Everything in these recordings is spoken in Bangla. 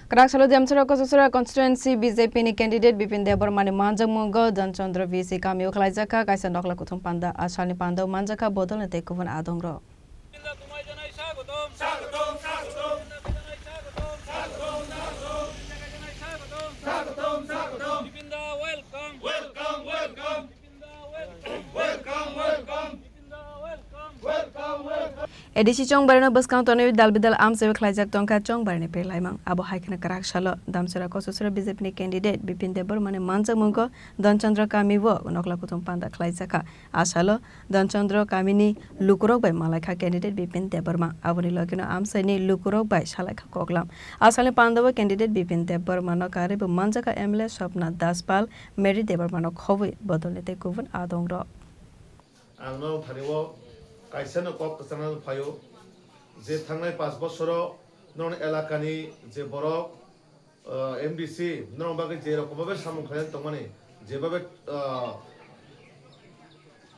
Karaksalo Jamsara Kososura constituency BJP ni candidate Bipin Debarmani Manjangmungo dan Chandra VC Kamio Khlaijaka Kaisa Nokla Kuthum Panda Asani Panda Manjaka Bodol ne Tekuvun Adongro Edisi chong barna baskang tone dal bidal am sewe khlaijak tongka chong barne pe laimang abo haikna Karaksalo Damsara Kososura BJP ni candidate Bipin Debarmani Manjangmungo dan Chandra Kamiwo Nokla Kuthum Panda Khlaijaka Asalo dan Chandra Kamini Lukurok bai Malaikha candidate Bipin Debarma aboni lagina am saini Lukurok bai Salaikha Koklam Asale Pandawa candidate Bipin Debarma no kare bu Manjaka MLA Swapna Daspal Mary Debarma no khobui bodolete kuvun adongro Angno thariwo kaisano kop kasana phayo je thangnai 5 bossoro non elakani je borok MDC non bagi je rokom babe samung khayan tongmani je babe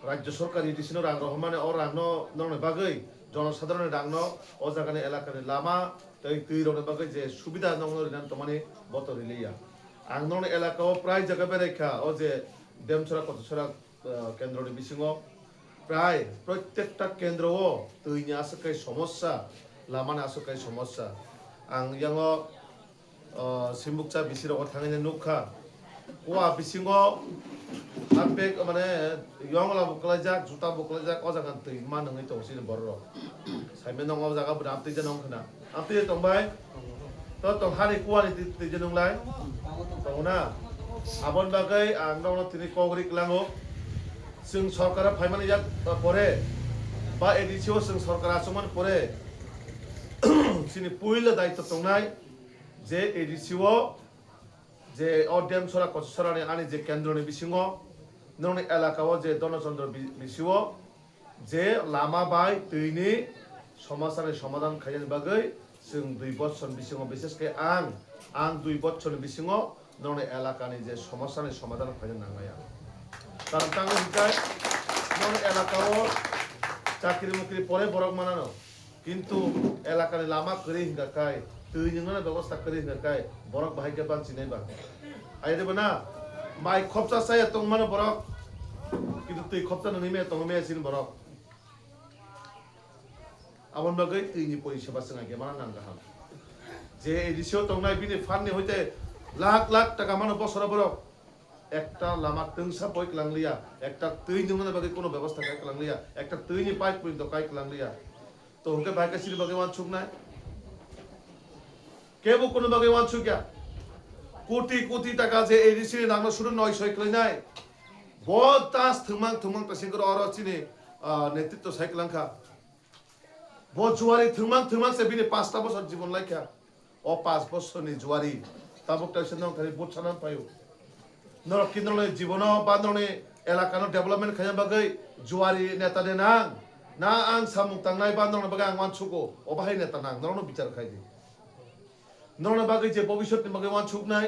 রাজ্য সরকারি ডিসিনো রাং রহমানে ও রাংনো নন বাগৈ জনসাধারণের রাংনো ও জায়গানে এলাকানে লামা তৈ তুই রনে বাগৈ যে সুবিধা নংনো রিনান তমানে বতরি লিয়া আং নন এলাকাও প্রায় জায়গা বেরেখা ও যে দেমছরা কতছরা কেন্দ্রনি বিসিংও প্রায় প্রত্যেকটা কেন্দ্রও তুইনি আসকাই সমস্যা লামানে আসকাই সমস্যা আং ইয়াঙ্গো সিমবুকচা বিসিরও থাঙিনে নুখা ওয়া বিসিংও Ampek mana yang lah buklajak juta buklajak oh jangan tuh mana nggak itu sih borro. Saya menong oh jangan berarti jenong kena. Ampi tong bay, tong hari kuat itu jenong lain. Tong na, abon bagai andong tini kongrik lango. Sing sarkara payman ijak pore, ba edisio sing sarkara asuman pore. Sini puil dah itu tong nai, je edisio যে অডেম সরা কসরানি আনি যে কেন্দ্রনি বিসিংও ননি এলাকাও যে দনচন্দ্র বিসিও যে লামা বাই তৈনি সমাজের সমাধান খাইন বাগৈ जों 2 বছর বিসিংও বিশেষকে আং 2 বছর বিসিংও ননি এলাকানি যে সমস্যানি সমাধান খাইন নাঙ্গায়া কারণ তাঙ্গ হিকাই ননি এলাকাও চাকরি মুকরি পরে বরক মানানো কিন্তু এলাকানি লামা করি হিকাই তৈনিংনা ব্যবস্থা করি হিকাই বরক ভাগ্য বানছি নাইবা আইরে বনা মাই খপচা সাই তং মানে বরক কিন্তু তুই খপচা ননিমে তং মে সিন বরক আমন বাগৈ তুইনি পরিষেবা সঙ্গে মানা নাঙ্গাহাম যে এডিসিও তংনাই বিনি ফান্ডনি হইতে লাখ লাখ টাকা মানে বছর বরক একটা লামা তংসা বইক লাংলিয়া একটা তুইনি মানে বাগৈ কোনো ব্যবস্থা কাইক লাংলিয়া একটা তুইনি পাইপ পর্যন্ত কাইক লাংলিয়া তো হুকে ভাইকা সির বাগৈ ওয়ান ছুক নাই কেবো কোনো বাগৈ ওয়ান ছুকিয়া কোটি কোটি টাকা যে এডিসি নাংনা শুরু 900 ক্লিনাই বহুত তাস থুমাং পেসেঞ্জার অরচিনি নেতৃত্ব সাইক্লাংখা বহুত জুয়ারি থুমাং সে বিনি 5টা বছর জীবন লাইখা ও 5 বছরনি জুয়ারি তাবকটা সেনং খালি বহুত সানান পায়ো নর কিনলে জীবন বান্দনে এলাকানো ডেভেলপমেন্ট খায়া বাগৈ জুয়ারি নেতা দে না আং সামুক তাংনাই বান্দনে বাগৈ আং ওয়ানছুকো ও বাহাই নেতা নাং নরনো বিচার খাইদি নরনো বাগৈ যে ভবিষ্যৎনি বাগৈ ওয়ানছুক নাই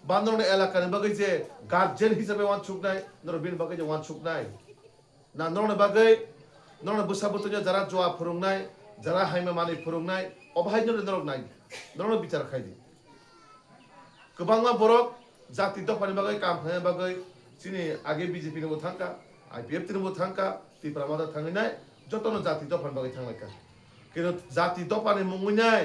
বান্দরনে এলাকানি বাগৈ যে গার্জেন হিসাবে ওয়ানছুক নাই নর বিন বাগৈ যে ওয়ানছুক নাই না নরনো বাগৈ নরনো বসাবত যারা জোয়া ফরুংনাই যারা হাইমা মানি ফরুংনাই অবাহাই নরক নাই নরনো বিচার খাইদি গোबांमा বরক জাতি দফানি বাগৈ কাম খায়া বাগৈ চিনি আগে বিজেপি নবো থাঙ্কা আইপিএফ তিনবো থাঙ্কা ত্রিপুরা মাদা থাঙ্গিনাই যতনো জাতি দফানি বাগৈ থাংলাইকা কিন্তু জাতি দফানি মুঙ্গিনাই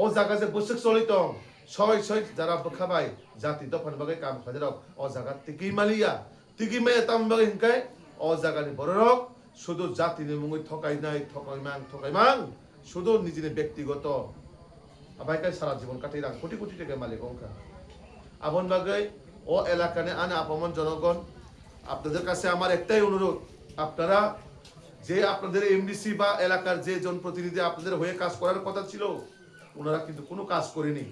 ও জায়গা যে বসক চলিতং ছয় যারা বখাবাই জাতি দফানি বাগৈ কাম খাজারক ও জায়গা তিকি মালিয়া তিকি মে তাম বাগৈ হিনকাই ও জায়গানি বড়রক শুধু জাতিনি মুঙ্গই ঠকাইমাং শুধু নিজের ব্যক্তিগত আবাইকাই সারা জীবন কাটাই রাং কোটি কোটি টাকা মালিক অঙ্কা আবন বাগৈ ও এলাকানে আনে আপমন জনগণ আপনাদের কাছে আমার একটাই অনুরোধ আপনারা যে আপনাদের এমডিসি বা এলাকার যে জনপ্রতিনিধি আপনাদের হয়ে কাজ করার কথা ছিল ওনারা কিন্তু কোনো কাজ করেনি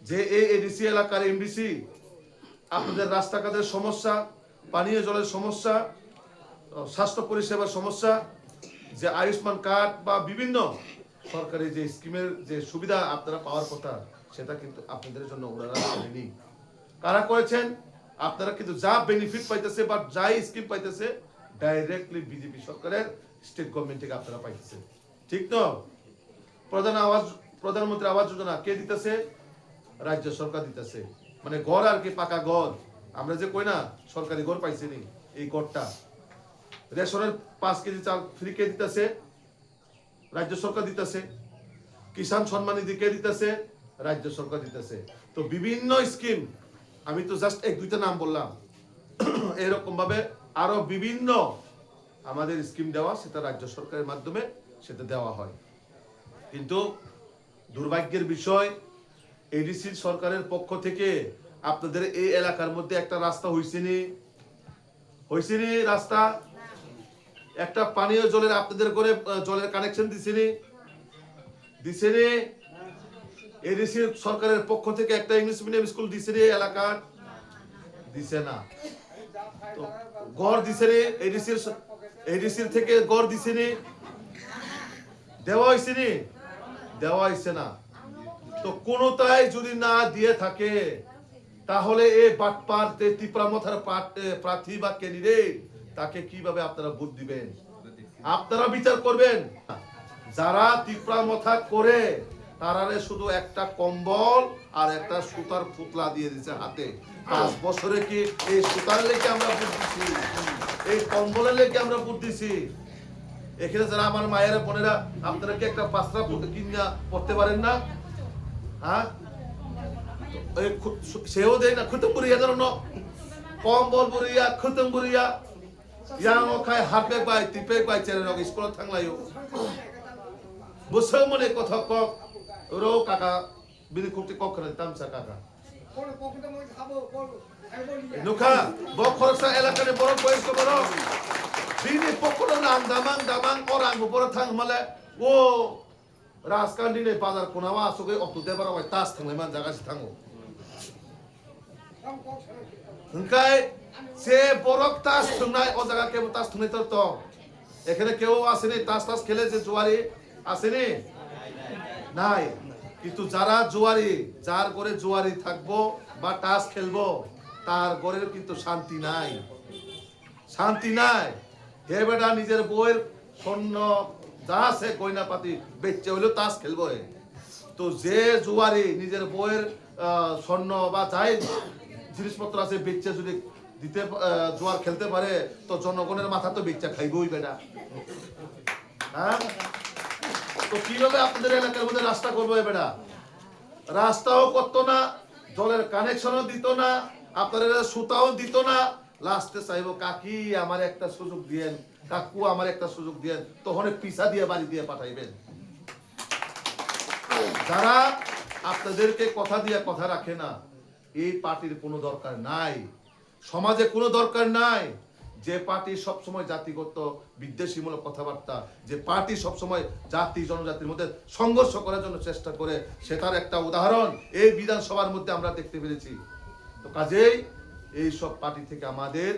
যে এডিসি এলাকার এমডিসি আপনাদের রাস্তাঘাটের সমস্যা পানীয় জলের সমস্যা স্বাস্থ্য পরিষেবার সমস্যা যে আয়ুষ্মান কার্ড বা বিভিন্ন সরকারি যে স্কিমের যে সুবিধা আপনারা পাওয়ার কথা সেটা কিন্তু আপনাদের জন্য ওনারা করেনি কারা করেছেন আপনারা কিন্তু যা বেনিফিট পাইতেছে বা যাই স্কিম পাইতেছে ডাইরেক্টলি বিজেপি সরকারের স্টেট গভর্নমেন্ট থেকে আপনারা পাইতেছে ঠিক তো প্রধানমন্ত্রী আবাস যোজনা কে দিতেছে রাজ্য সরকার দিতেছে মানে ঘর আর কি পাকা ঘর আমরা যে কই না সরকারি ঘর পাইছি নি এই ঘরটা রেশনের 5 কেজি চাল ফ্রি কে দিতেছে রাজ্য সরকার দিতেছে কিষাণ সম্মান নিধি কে দিতেছে রাজ্য সরকার দিতেছে তো বিভিন্ন স্কিম আমি তো জাস্ট এক দুইটা নাম বললাম এরকম ভাবে আরো বিভিন্ন আমাদের স্কিম দেওয়া সেটা রাজ্য সরকারের মাধ্যমে সেটা দেওয়া হয় কিন্তু দুর্ভাগ্যের বিষয় এডিসি সরকারের পক্ষ থেকে আপনাদের এই এলাকার মধ্যে একটা রাস্তা হইছেনি রাস্তা একটা পানীয় জলের আপনাদের করে জলের কানেকশন দিছেনি এডিসি সরকারের পক্ষ থেকে একটা ইংলিশ মিডিয়াম স্কুল দিছেনি এলাকার দিছে না তো গড় দিছেনি এডিসির থেকে গড় দিছেনি দেওয়া হইছে না তো কোনটাই যদি না দিয়ে থাকে তাহলে এই বাটপার ত্রিপুরামথার প্রার্থী বা ক্যান্ডিডেট তাকে কিভাবে আপনারা ভোট দিবেন আপনারা বিচার করবেন যারা ত্রিপুরামথা করে তারারে শুধু একটা কম্বল আর একটা সুতার পুতলা দিয়ে দিয়েছে হাতে 5 বছরে কি এই সুতার লেগে আমরা ভোট দিছি এই কম্বলের লেগে আমরা ভোট দিছি এখানে যারা আমার মায়েরা বোনেরা আপনারা কি একটা পাঁচটা কিনা পড়তে পারেন না হ্যাঁ সেও দেয় না খুতম বুড়িয়া জানো কম্বল বুড়িয়া খুতম বুড়িয়া yang okai hardback by tipek by channel of school thanglayo busau mone kothok kok ro kaka bini kupti kok kana tamsa kaka nukha bo khorsa elakane boro boys ko boro bini pokoro nang damang orang boro thang male o raskandi ne bazar konawa asoge otute bara wai tas thanglai man jaga si thango hingkai সে বরক তাস থুনাই ও জায়গা কেউ তাস থুনাই তো এখানে কেউ আসেনি তাস খেলে যে জুয়ারি আসেনি নাই কিন্তু যারা জুয়ারি যার ঘরে জুয়ারি থাকবো বা তাস খেলবো তার ঘরের কিন্তু শান্তি নাই হে বেটা নিজের বউয়ের স্বর্ণ যা আছে গয়না পাতি বেচে হইলো তাস খেলবো তো যে জুয়ারি নিজের বউয়ের স্বর্ণ বা যাই জিনিসপত্র আছে বেচে যদি দিতে জোয়ার খেলতে পারে তো জনগণের মাথা তো বেচা খাইবই বেটা হ্যাঁ তো কিভাবে আপনাদের এলাকার মধ্যে রাস্তা করবো বেটা রাস্তাও করতো না জলের কানেকশনও দিত না আপনাদের সুতাও দিত না লাস্টে চাইবো কাকি আমার একটা সুযোগ দিয়েন কাকু আমার একটা সুযোগ দিয়েন তখন পিছা দিয়ে বাড়ি দিয়ে পাঠাইবেন যারা আপনাদেরকে কথা দিয়ে কথা রাখে না এই পার্টির কোনো দরকার নাই সমাজে কোনো দরকার নাই যে পার্টি সব সময় জাতিগত বিদ্বেষীমূলক কথাবার্তা যে পার্টি সব সময় জাতি জনজাতির মধ্যে সংঘর্ষ করার জন্য চেষ্টা করে সেটার একটা উদাহরণ এই বিধানসভার মধ্যে আমরা দেখতে পেরেছি তো কাজেই এই সব পার্টি থেকে আমাদের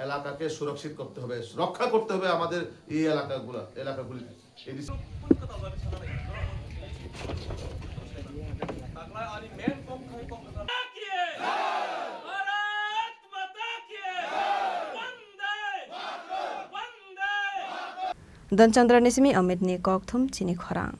এলাকাকে সুরক্ষিত করতে হবে রক্ষা করতে হবে আমাদের এই এলাকাগুলি Danchandra Nisimi Amit ni Kokthum Chini Khorang